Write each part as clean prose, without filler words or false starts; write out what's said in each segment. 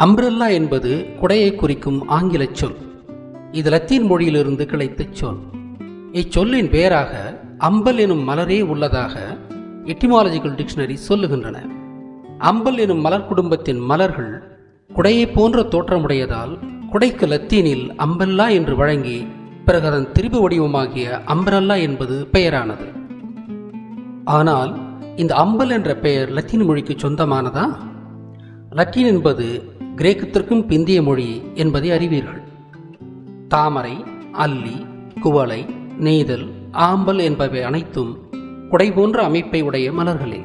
Umbrella என்பது குடையை குறிக்கும் ஆங்கிலச் சொல். இது லத்தீன் மொழியிலிருந்து கிளைத்த சொல். இச்சொல்லின் பெயராக அம்பல் எனும் மலரே உள்ளதாக எட்டிமாலஜிக்கல் டிக்ஷனரி சொல்லுகின்றன. அம்பல் எனும் மலர் குடும்பத்தின் மலர்கள் குடையை போன்ற தோற்றமுடையதால் குடைக்கு லத்தீனில் அம்பெல்லா என்று வழங்கி பிறகு அதன் திரிபு வடிவமாகிய அம்ப்ரெல்லா என்பது பெயரானது. ஆனால் இந்த அம்பல் என்ற பெயர் லத்தீன் மொழிக்கு சொந்தமானதா? லத்தீன் என்பது கிரேக்கத்திற்கும் பிந்திய மொழி என்பதை அறிவீர்கள். தாமரை, அல்லி, குவளை, நெய்தல், ஆம்பல் என்பவை அனைத்தும் குடை போன்ற அமைப்பை உடைய மலர்களே.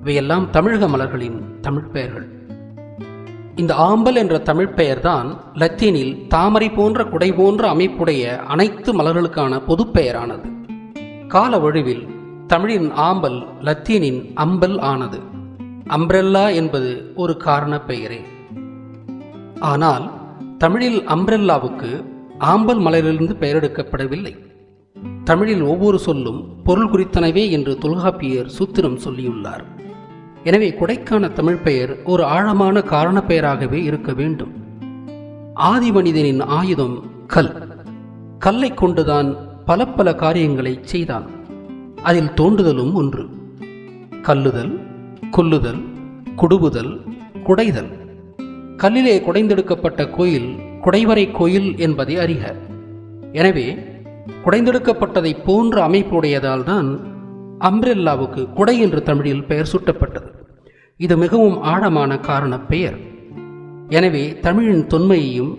இவையெல்லாம் தமிழக மலர்களின் தமிழ் பெயர்கள். இந்த ஆம்பல் என்ற தமிழ் பெயர்தான் லத்தீனில் தாமரை போன்ற குடை போன்ற அமைப்புடைய அனைத்து மலர்களுக்கான பொது பெயரானது. கால வழுவில் தமிழின் ஆம்பல் லத்தீனின் அம்பல் ஆனது. அம்ப்ரெல்லா என்பது ஒரு காரண பெயரே. ஆனால் தமிழில் அம்ப்ரெல்லாவுக்கு ஆம்பல் மலரிலிருந்து பெயரெடுக்கப்படவில்லை. தமிழில் ஒவ்வொரு சொல்லும் பொருள் குறித்தனவே என்று தொல்காப்பியர் சூத்திரம் சொல்லியுள்ளார். எனவே குடைக்கான தமிழ் பெயர் ஒரு ஆழமான காரண பெயராகவே இருக்க வேண்டும். ஆதி மனிதனின் ஆயுதம் கல். கல்லை கொண்டுதான் பல பல காரியங்களை செய்தான். அதில் தோண்டுதலும் ஒன்று. கல்லுதல், கொல்லுதல், குடுவுதல், குடைதல். கல்லிலே குடைந்தெடுக்கப்பட்ட கோயில் குடைவரை கோயில் என்பதை அறிக. எனவே குடைந்தெடுக்கப்பட்டதை போன்ற அமைப்புடையதால் தான் அம்ப்ரெல்லாவுக்கு குடை என்று தமிழில் பெயர் சூட்டப்பட்டது. இது மிகவும் ஆழமான காரண பெயர். எனவே தமிழின் தொன்மையையும்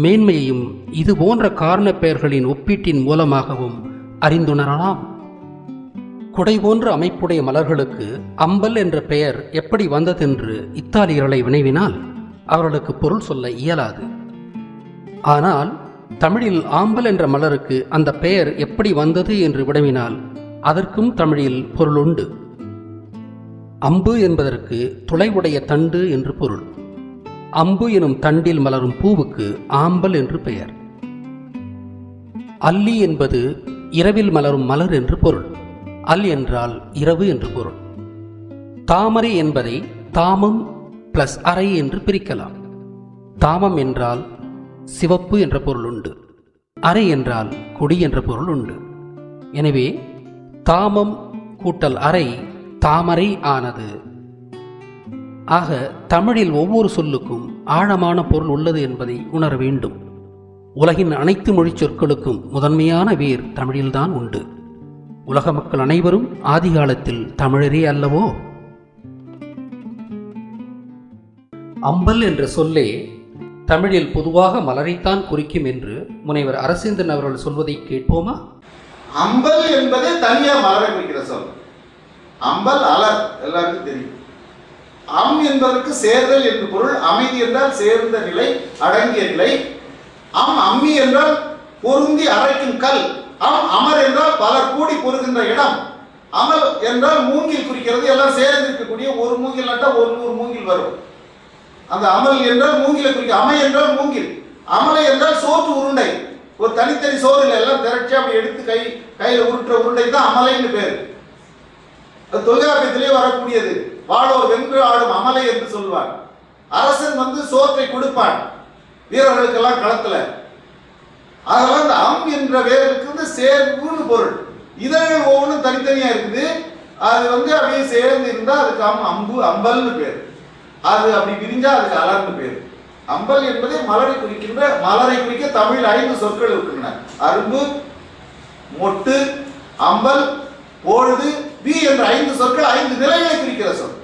மேன்மையையும் இது போன்ற காரண பெயர்களின் ஒப்பீட்டின் மூலமாகவும் அறிந்துணரலாம். குடை போன்ற அமைப்புடைய மலர்களுக்கு அம்பல் என்ற பெயர் எப்படி வந்ததென்று இத்தாலியர்களை வினவினால் அவர்களுக்கு பொருள் சொல்ல இயலாது. ஆனால் தமிழில் ஆம்பல் என்ற மலருக்கு அந்த பெயர் எப்படி வந்தது என்று வினவினால் அதற்கும் தமிழில் பொருள் உண்டு. அம்பு என்பதற்கு துளைவுடைய தண்டு என்று பொருள். அம்பு எனும் தண்டில் மலரும் பூவுக்கு ஆம்பல் என்று பெயர். அல்லி என்பது இரவில் மலரும் மலர் என்று பொருள். அல் என்றால் இரவு என்று பொருள். தாமரை என்பதை தாமம் பிளஸ் அறை என்று பிரிக்கலாம். தாமம் என்றால் சிவப்பு என்ற பொருள் உண்டு. அறை என்றால் கொடி என்ற பொருள் உண்டு. எனவே தாமம் கூட்டல் அறை தாமரை ஆனது. ஆக தமிழில் ஒவ்வொரு சொல்லுக்கும் ஆழமான பொருள் உள்ளது என்பதை உணர வேண்டும். உலகின் அனைத்து மொழி சொற்களுக்கும் முதன்மையான வேர் தமிழில்தான் உண்டு. உலக மக்கள் அனைவரும் ஆதி காலத்தில் தமிழரே அல்லவோ? அம்பல் என்ற சொல்லே தமிழில் பொதுவாக மலரைத்தான் குறிக்கும் என்று முனைவர் அரசேந்திரன் அவர்கள் சொல்வதை கேட்போமா? அம்பல் என்பது தனியா மலரை குறிக்கிற சொல். அம்பல் அலர் எல்லாருக்கும் தெரியும். அம் என்பதற்கு சேர்தல் என்று பொருள். அமைதி என்றால் சேர்ந்த நிலை, அடங்கிய நிலை. அம்மி என்றால் பொருந்தி அரைக்கும் கல். அமர் என்றால் பலர் கூடி பொருகின்ற இடம். அமல் என்றால் மூங்கில் குறிக்கிறது. எல்லாம் சேர்ந்து இருக்கக்கூடிய ஒரு மூங்கில் நட்டா 100 மூங்கில் வரும். அந்த அமல் என்றால் மூங்கிலை குறிக்க. அமை என்றால் மூங்கில். அமலை என்றால் சோற்று உருண்டை. ஒரு தனித்தனி சோறு எல்லாம் திரட்சி அப்படி எடுத்து கையில உருட்டுற உருண்டை தான் அமலைன்னு பேரு. தொல்காப்பியத்திலே வரக்கூடியது. வாழோர் வென்று ஆடும் அமலை என்று சொல்வார். அரசன் சோற்றை கொடுப்பான் வீரர்களுக்கெல்லாம் களத்துல. அதெல்லாம் இந்த அம் என்ற வேருக்கு சேர்வுன்னு பொருள். இதழ்கள் ஒவ்வொன்றும் தனித்தனியா இருக்குது. அது அப்படியே சேர்ந்து இருந்தா அதுக்கு அம்பு அம்பல்னு பேர். அது அப்படி விரிஞ்சா அதுக்கு அலர்னு பேர். அம்பல் என்பதை மலரை குறிக்க தமிழ் 5 சொற்கள் இருக்கின்றன. அரும்பு, மொட்டு, அம்பல், பொழுது, வி என்ற 5 சொற்கள் 5 நிலைகளை குறிக்கிற சொல்.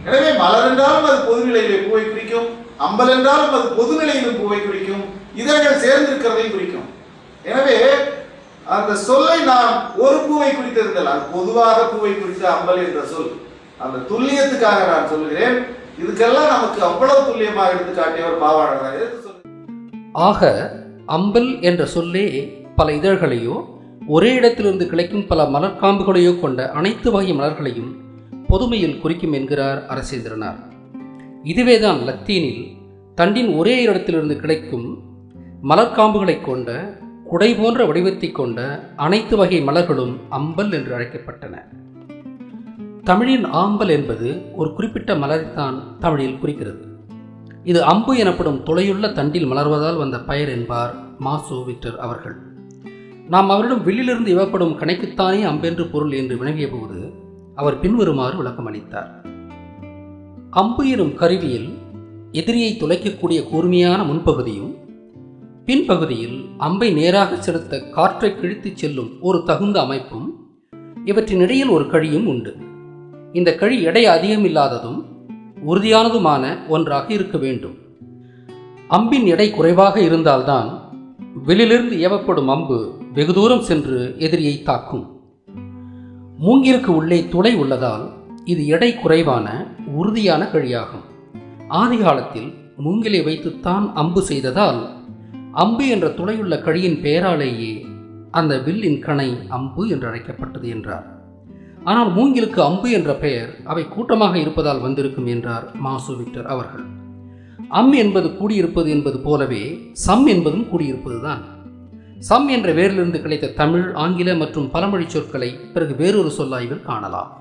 எனவே மலர் என்றாலும் அது பொதுநிலையிலே பூவை குறிக்கும். அம்பல் என்றாலும் அது பொதுநிலையிலும் பூவை குறிக்கும். இதழ்கள் சேர்ந்திருக்கிறதை குறிக்கும். எனவே அந்த சொல்லை நாம் ஒரு பூவை குறித்திருந்தல், அது பொதுவாக பூவை குறித்த அம்பல் என்ற சொல். அந்த துல்லியத்துக்காக நான் சொல்கிறேன். இதுக்கெல்லாம் நமக்கு அவ்வளவு துல்லியமாக எடுத்து காட்டியவர் பாவாணர். ஆக அம்பல் என்ற சொல்லே பல இதழ்களையோ ஒரே இடத்திலிருந்து கிடைக்கும் பல மலர்காம்புகளையோ கொண்ட அனைத்து வகை மலர்களையும் பொதுமையில் குறிக்கும் என்கிறார் அரசேந்திரனார். இதுவேதான் லத்தீனில் தண்டின் ஒரே இடத்திலிருந்து கிடைக்கும் மலர்காம்புகளை கொண்ட குடை போன்ற வடிவத்தை கொண்ட அனைத்து வகை மலர்களும் அம்பல் என்று அழைக்கப்பட்டன. தமிழின் ஆம்பல் என்பது ஒரு குறிப்பிட்ட மலரைத்தான் தமிழில் குறிக்கிறது. இது அம்பு எனப்படும் துளையுள்ள தண்டில் மலர்வதால் வந்த பெயர் என்பார் மாசு விக்டர் அவர்கள். நாம் அவரிடம் வில்லிலிருந்து ஏவப்படும் கணைக்குத்தானே அம்பென்று பொருள் என்று வினவிய போது அவர் பின்வருமாறு விளக்கம் அளித்தார். அம்பு எனும் கருவியில் எதிரியை துளைக்கக்கூடிய கூர்மையான முன்பகுதியும் பின்பகுதியில் அம்பை நேராக செலுத்த காற்றை கிழித்துச் செல்லும் ஒரு தகுந்த அமைப்பும் இவற்றின் இடையில் ஒரு கழியும் உண்டு. இந்த கழி எடை அதிகமில்லாததும் உறுதியானதுமான ஒன்றாக இருக்க வேண்டும். அம்பின் எடை குறைவாக இருந்தால்தான் வெளியிலிருந்து ஏவப்படும் அம்பு வெகு தூரம் சென்று எதிரியை தாக்கும். மூங்கிலுக்கு உள்ளே துளை உள்ளதால் இது எடை குறைவான உறுதியான கழியாகும். ஆதி காலத்தில் மூங்கிலை வைத்துத்தான் அம்பு செய்ததால் அம்பு என்ற துளையுள்ள கழியின் பெயராலேயே அந்த வில்லின் கணை அம்பு என்று அழைக்கப்பட்டது என்றார். ஆனால் மூங்கிலுக்கு அம்பு என்ற பெயர் அவை கூட்டமாக இருப்பதால் வந்திருக்கும் என்றார் மாசு விக்டர் அவர்கள். அம் என்பது கூடியிருப்பது என்பது போலவே சம் என்பதும் கூடியிருப்பதுதான். சம் என்ற வேரிலிருந்து கிடைத்த தமிழ், ஆங்கில மற்றும் பலமொழி சொற்களை பிறகு வேறொரு சொல்லாய்வில் காணலாம்.